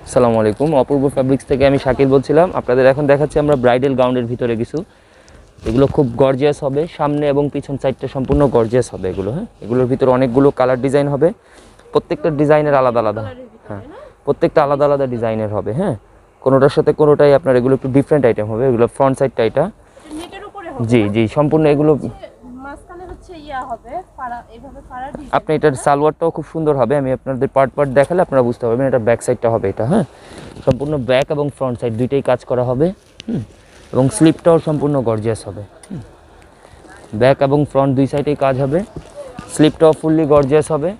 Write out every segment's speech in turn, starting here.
আসসালামু আলাইকুম, অপূর্ব ফ্যাব্রিক্স থেকে আমি শাকিল বলছিলাম। আপনাদের এখন দেখাচ্ছি আমরা ব্রাইডাল গাউনের ভিতরে কিছু। এগুলো খুব গর্জিয়াস হবে, সামনে এবং পিছন সাইডটা সম্পূর্ণ গর্জিয়াস হবে এগুলো। হ্যাঁ, এগুলোর ভিতরে অনেকগুলো কালার ডিজাইন হবে, প্রত্যেকটা ডিজাইনের আলাদা আলাদা। হ্যাঁ, প্রত্যেকটা আলাদা আলাদা ডিজাইনের হবে। হ্যাঁ, কোনোটার সাথে কোনোটাই আপনার এগুলো একটু ডিফারেন্ট আইটেম হবে। এগুলো ফ্রন্ট সাইডটা এটা জি জি সম্পূর্ণ এগুলো আপনি এটার সালোয়ারটাও খুব সুন্দর হবে। আমি আপনাদের পার্ট পার্ট দেখালে আপনারা বুঝতে পারবেন এটা ব্যাক সাইডটা হবে এটা। হ্যাঁ, সম্পূর্ণ ব্যাক এবং ফ্রন্ট সাইড দুইটাই কাজ করা হবে। এবং স্লিপটাও সম্পূর্ণ গর্জিয়াস হবে। ব্যাক এবং ফ্রন্ট দুই সাইডেই কাজ হবে, স্লিপটাও ফুললি গর্জিয়াস হবে।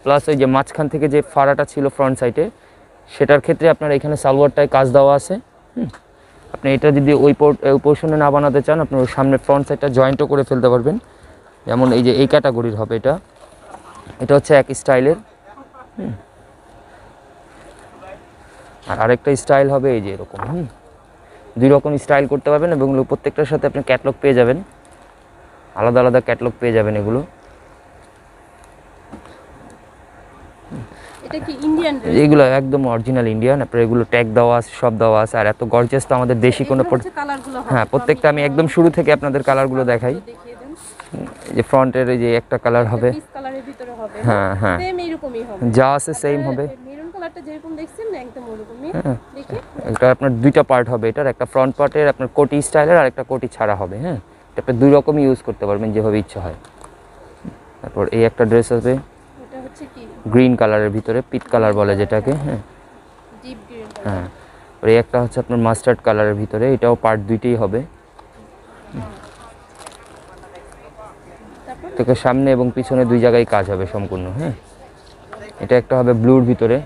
প্লাস ওই যে মাঝখান থেকে যে ফাড়াটা ছিল ফ্রন্ট সাইডে, সেটার ক্ষেত্রে আপনার এখানে সালোয়ারটায় কাজ দেওয়া আছে। আপনি এটা যদি ওই পোর্শনে না বানাতে চান, আপনি ওই সামনে ফ্রন্ট সাইডটা জয়েন্টও করে ফেলতে পারবেন। যেমন এই যে এই ক্যাটাগরির হবে এটা, এটা হচ্ছে এক স্টাইলের। আর আরেকটা স্টাইল হবে এই যে এরকম। দুই রকম স্টাইল করতে পারবেন এবং প্রত্যেকটার সাথে আপনি ক্যাটলগ পেয়ে যাবেন, আলাদা আলাদা ক্যাটলগ পেয়ে যাবেন এগুলো। এগুলো একদম অরিজিনাল ইন্ডিয়ান। আপনার এগুলো ট্যাগ দেওয়া আছে, সব দেওয়া আছে। আর এত গর্জিয়াস তো আমাদের দেশি কোনো। হ্যাঁ, প্রত্যেকটা আমি একদম শুরু থেকে আপনাদের কালারগুলো দেখাই। এই যে ফ্রন্টের এই যে একটা কালার হবে, হ্যাঁ হ্যাঁ যা আছে সেম হবে। এটা আপনার দুইটা পার্ট হবে, এটার একটা ফ্রন্ট পার্টের আপনার কোটি স্টাইলের আর একটা কোটি ছাড়া হবে। হ্যাঁ, এটা আপনি দুই রকমই ইউজ করতে পারবেন যেভাবে ইচ্ছা হয়। তারপর এই একটা ড্রেস হবে গ্রিন কালারের ভিতরে, পিট কালার বলে যেটাকে। হ্যাঁ হ্যাঁ, আর এই একটা হচ্ছে আপনার মাস্টার্ড কালারের ভিতরে, এটাও পার্ট দুইটাই হবে। থেকে সামনে এবং পিছনে দুই জায়গায় কাজ হবে সম্পূর্ণ। হ্যাঁ, এটা একটা হবে ব্লুর ভিতরে।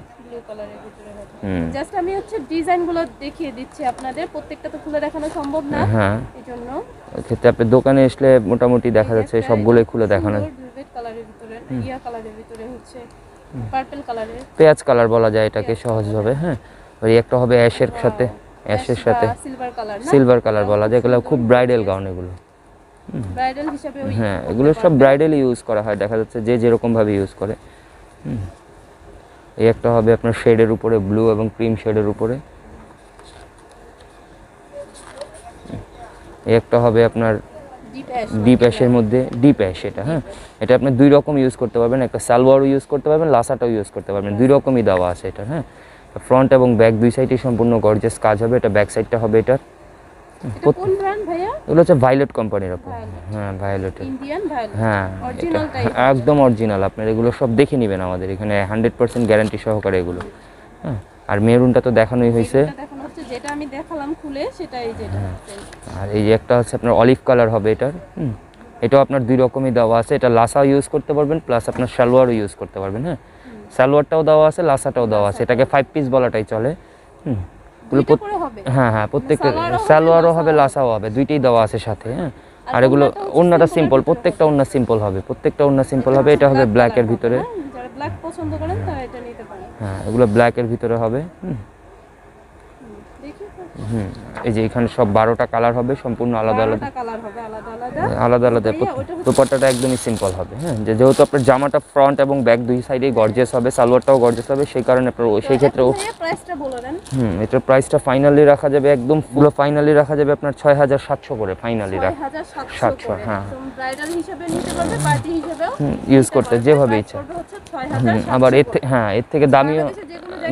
জাস্ট আমি হচ্ছে ডিজাইনগুলো দেখিয়ে দিচ্ছি আপনাদের, প্রত্যেকটা তো খুলে দেখানো সম্ভব না। হ্যাঁ, এজন্য এক্ষেত্রে আপনি দোকানে আসলে মোটামুটি দেখা যাচ্ছে সবগুলোই খুলে দেখানো। ভিউয়েট কালারের ভিতরে, ইয়া কালারের ভিতরে হচ্ছে পার্পল কালারের, পেঁয়াজ কালার বলা যায় এটাকে সহজভাবে। হ্যাঁ, ওই একটা হবে অ্যাশের সাথে, অ্যাশের সাথে সিলভার কালার, সিলভার কালার বলা যায়। এগুলো খুব ব্রাইডাল গাউন এগুলো। ব্রাইডাল হিসাবে হ্যাঁ, এগুলো সব ব্রাইডালি ইউজ করা হয়, দেখা যাচ্ছে যে যেরকম ভাবে ইউজ করে। এই একটা হবে আপনার শেডের উপরে, ব্লু এবং ক্রিম শেডের উপরে। এই একটা হবে আপনার ডিপ অ্যাশের মধ্যে, ডিপ অ্যাশ এটা। হ্যাঁ, এটা আপনি দুই রকম ইউজ করতে পারবেন, একটা সালোয়ারও ইউজ করতে পারবেন, লাসাটাও ইউজ করতে পারবেন, দুই রকমই দেওয়া আছে এটা। হ্যাঁ, ফ্রন্ট এবং ব্যাক দুই সাইডে সম্পূর্ণ গর্জিয়াস কাজ হবে। এটা ব্যাক সাইডটা হবে এটার। কোন ব্র্যান্ড ভাইয়া? এগুলো হচ্ছে ভায়োলেট কোম্পানির আপু। হ্যাঁ, ভায়োলেট, ইন্ডিয়ান ভায়োলেট। হ্যাঁ অরিজিনাল টাইপ, একদম অরিজিনাল। আপনার এগুলো সব দেখে নেবেন আমাদের এখানে 100% গ্যারান্টি সহকারে এগুলো। হ্যাঁ, আর মেরুনটা তো দেখানোই হয়েছে, দেখানো হচ্ছে যেটা আমি দেখালাম খুলে, সেটাই যেটা। আর এই যে একটা হচ্ছে আপনার অলিভ কালার হবে এটার। এটাও আপনার দুই রকমই দেওয়া আছে, এটা লাসা ইউজ করতে পারবেন, প্লাস আপনার সালোয়ারও ইউজ করতে পারবেন। হ্যাঁ, সালোয়ারটাও দেওয়া আছে, লাসাটাও দেওয়া আছে, এটাকে 5 পিস বলাটাই চলে। হ্যাঁ হ্যাঁ, প্রত্যেকটা সালোয়ারও হবে, লাসাও হবে, দুইটাই দেওয়া আছে সাথে। হ্যাঁ, আর এগুলো ওড়নাটা সিম্পল, প্রত্যেকটা ওড়না সিম্পল হবে, প্রত্যেকটা ওড়না সিম্পল হবে। এটা হবে ব্ল্যাকের ভিতরে। যারা ব্ল্যাক পছন্দ করেন তারা এটা নিতে পারেন। হ্যাঁ, এগুলো ব্ল্যাকের ভিতরে হবে। এই যে এখানে সব 12টা কালার হবে, সম্পূর্ণ আলাদা আলাদা কালার হবে, আলাদা আলাদা। দোপাট্টাটা একদমই সিম্পল হবে। হ্যাঁ, যেহেতু আপনার জামাটা ফ্রন্ট এবং ব্যাক দুই সাইডেই গর্জিয়াস হবে, সালোয়ারটাও গর্জিয়াস হবে, সেই কারণে আপনার সেই ক্ষেত্রে প্রাইসটা বলে দেন। এটার প্রাইসটা ফাইনালি রাখা যাবে, একদম পুরো ফাইনালি রাখা যাবে আপনার 6700 করে ফাইনালি রাখা। 6700। হ্যাঁ, ব্রাইডাল হিসেবে নিতে পারবে, পার্টি হিসেবেও ইউজ করতে যেভাবে ইচ্ছা। আবার এর থেকে দামিও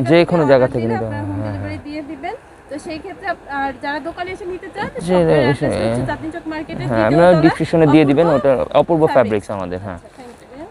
যে কোনো জায়গা থেকে নিতে পারবেন। ডেলিভারি দিয়ে দিবেন। তো সেই ক্ষেত্রে আর যারা দোকানে এসে নিতে চান, হ্যাঁ, আমরা ডিসক্রিপশনে দিয়ে দিবেন, ওটা অপূর্ব ফ্যাব্রিক্স আমাদের। হ্যাঁ, থ্যাংক ইউ।